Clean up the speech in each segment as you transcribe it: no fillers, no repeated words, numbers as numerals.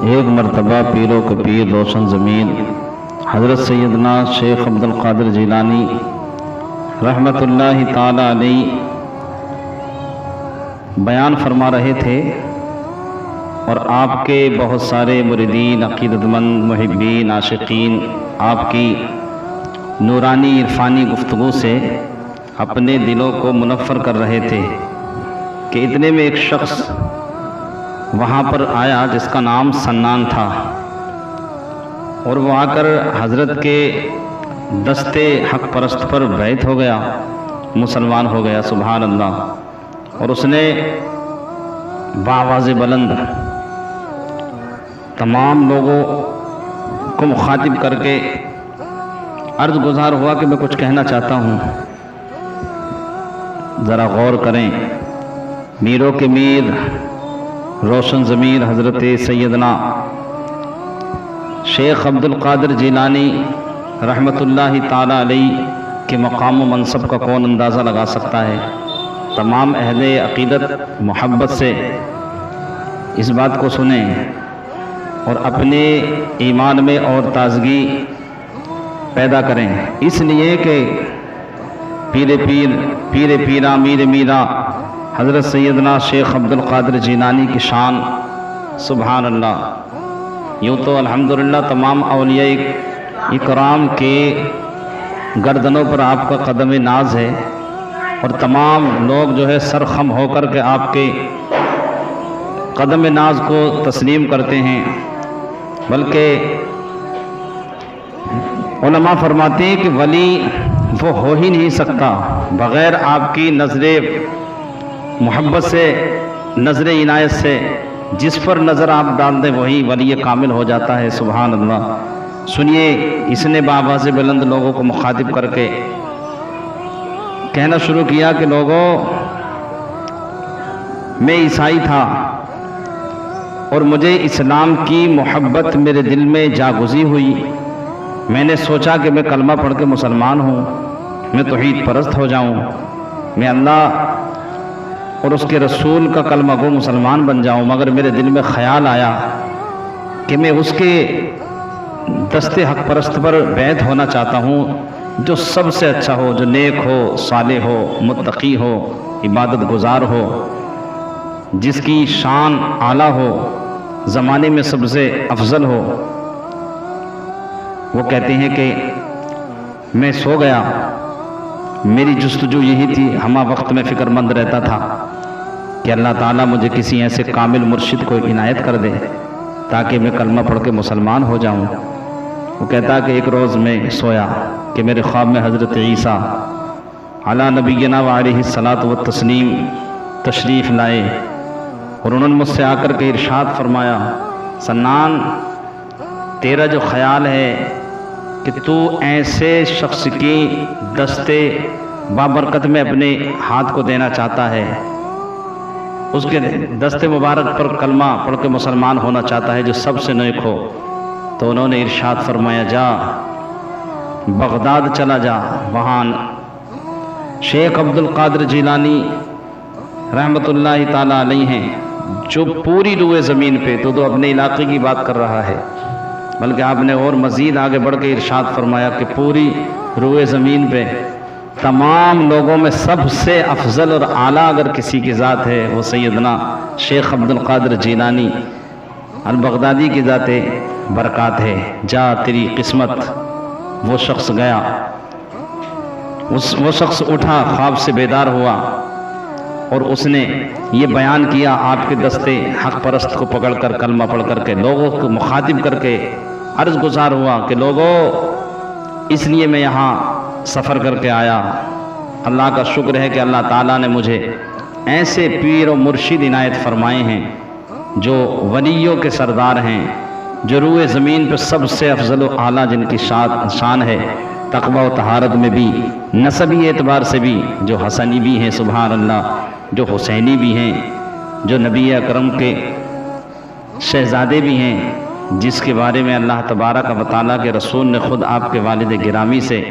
ایک مرتبہ پیروں کے پیر روشن زمین حضرت سیدنا شیخ عبدالقادر جیلانی رحمۃ اللہ تعالی علیہ بیان فرما رہے تھے، اور آپ کے بہت سارے مریدین، عقیدت مند، محبین، عاشقین آپ کی نورانی عرفانی گفتگو سے اپنے دلوں کو منفر کر رہے تھے کہ اتنے میں ایک شخص وہاں پر آیا جس کا نام سنان تھا، اور وہ آ کر حضرت کے دستے حق پرست پر بیعت ہو گیا، مسلمان ہو گیا، سبحان اللہ۔ اور اس نے بآواز بلند تمام لوگوں کو مخاطب کر کے عرض گزار ہوا کہ میں کچھ کہنا چاہتا ہوں، ذرا غور کریں۔ میروں کے میر روشن ضمیر حضرت سیدنا شیخ عبدالقادر جیلانی رحمۃ اللہ تعالی علیہ کے مقام و منصب کا کون اندازہ لگا سکتا ہے؟ تمام اہل عقیدت محبت سے اس بات کو سنیں اور اپنے ایمان میں اور تازگی پیدا کریں، اس لیے کہ پیر پیرا میر میرا حضرت سیدنا شیخ عبدالقادر جیلانی کی شان، سبحان اللہ۔ یوں تو الحمدللہ تمام اولیاء اکرام کے گردنوں پر آپ کا قدم ناز ہے، اور تمام لوگ جو ہے سرخم ہو کر کے آپ کے قدم ناز کو تسلیم کرتے ہیں، بلکہ علماء فرماتے ہیں کہ ولی وہ ہو ہی نہیں سکتا بغیر آپ کی نظر محبت سے، نظر عنایت سے۔ جس پر نظر آپ ڈال دیں وہی ولی کامل ہو جاتا ہے، سبحان اللہ۔ سنیے، اس نے بآواز بلند لوگوں کو مخاطب کر کے کہنا شروع کیا کہ لوگوں، میں عیسائی تھا اور مجھے اسلام کی محبت میرے دل میں جاگزی ہوئی۔ میں نے سوچا کہ میں کلمہ پڑھ کے مسلمان ہوں، میں توحید پرست ہو جاؤں، میں اللہ اور اس کے رسول کا کلمہ گو مسلمان بن جاؤں، مگر میرے دل میں خیال آیا کہ میں اس کے دستے حق پرست پر بیعت ہونا چاہتا ہوں جو سب سے اچھا ہو، جو نیک ہو، صالح ہو، متقی ہو، عبادت گزار ہو، جس کی شان اعلیٰ ہو، زمانے میں سب سے افضل ہو۔ وہ کہتے ہیں کہ میں سو گیا، میری جستجو یہی تھی، ہمہ وقت میں فکر مند رہتا تھا کہ اللہ تعالیٰ مجھے کسی ایسے کامل مرشد کو عنایت کر دے تاکہ میں کلمہ پڑھ کے مسلمان ہو جاؤں۔ وہ کہتا کہ ایک روز میں سویا کہ میرے خواب میں حضرت عیسیٰ علی نبینا وعلیہ الصلاۃ والتسلیم تشریف لائے، اور انہوں نے مجھ سے آ کر کے ارشاد فرمایا، سنان، تیرا جو خیال ہے کہ تو ایسے شخص کی دستے بابرکت میں اپنے ہاتھ کو دینا چاہتا ہے، اس کے دستے مبارک پر کلمہ پڑھ کے مسلمان ہونا چاہتا ہے جو سب سے نیک ہو، تو انہوں نے ارشاد فرمایا، جا بغداد چلا جا، وہاں شیخ عبدالقادر جیلانی رحمۃ اللہ تعالی علیہ ہیں جو پوری روئے زمین پہ، تو اپنے علاقے کی بات کر رہا ہے، بلکہ آپ نے اور مزید آگے بڑھ کے ارشاد فرمایا کہ پوری روئے زمین پہ تمام لوگوں میں سب سے افضل اور اعلیٰ اگر کسی کی ذات ہے وہ سیدنا شیخ عبدالقادر جیلانی البغدادی کی ذات برکات ہے، جا تیری قسمت۔ وہ شخص گیا، وہ شخص اٹھا، خواب سے بیدار ہوا، اور اس نے یہ بیان کیا، آپ کے دستے حق پرست کو پکڑ کر کلمہ پڑھ کر کے لوگوں کو مخاطب کر کے عرض گزار ہوا کہ لوگوں، اس لیے میں یہاں سفر کر کے آیا، اللہ کا شکر ہے کہ اللہ تعالیٰ نے مجھے ایسے پیر و مرشد عنایت فرمائے ہیں جو ولیوں کے سردار ہیں، جو روئے زمین پہ سب سے افضل و اعلیٰ جن کی شان ہے، تقوی و طہارت میں بھی، نسبی اعتبار سے بھی، جو حسنی بھی ہیں، سبحان اللہ، جو حسینی بھی ہیں، جو نبی اکرم کے شہزادے بھی ہیں، جس کے بارے میں اللہ تبارک و تعالیٰ کے رسول نے خود آپ کے والد گرامی سے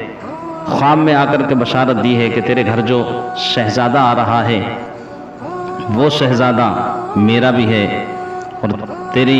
خواب میں آ کر کے بشارت دی ہے کہ تیرے گھر جو شہزادہ آ رہا ہے وہ شہزادہ میرا بھی ہے، اور تیری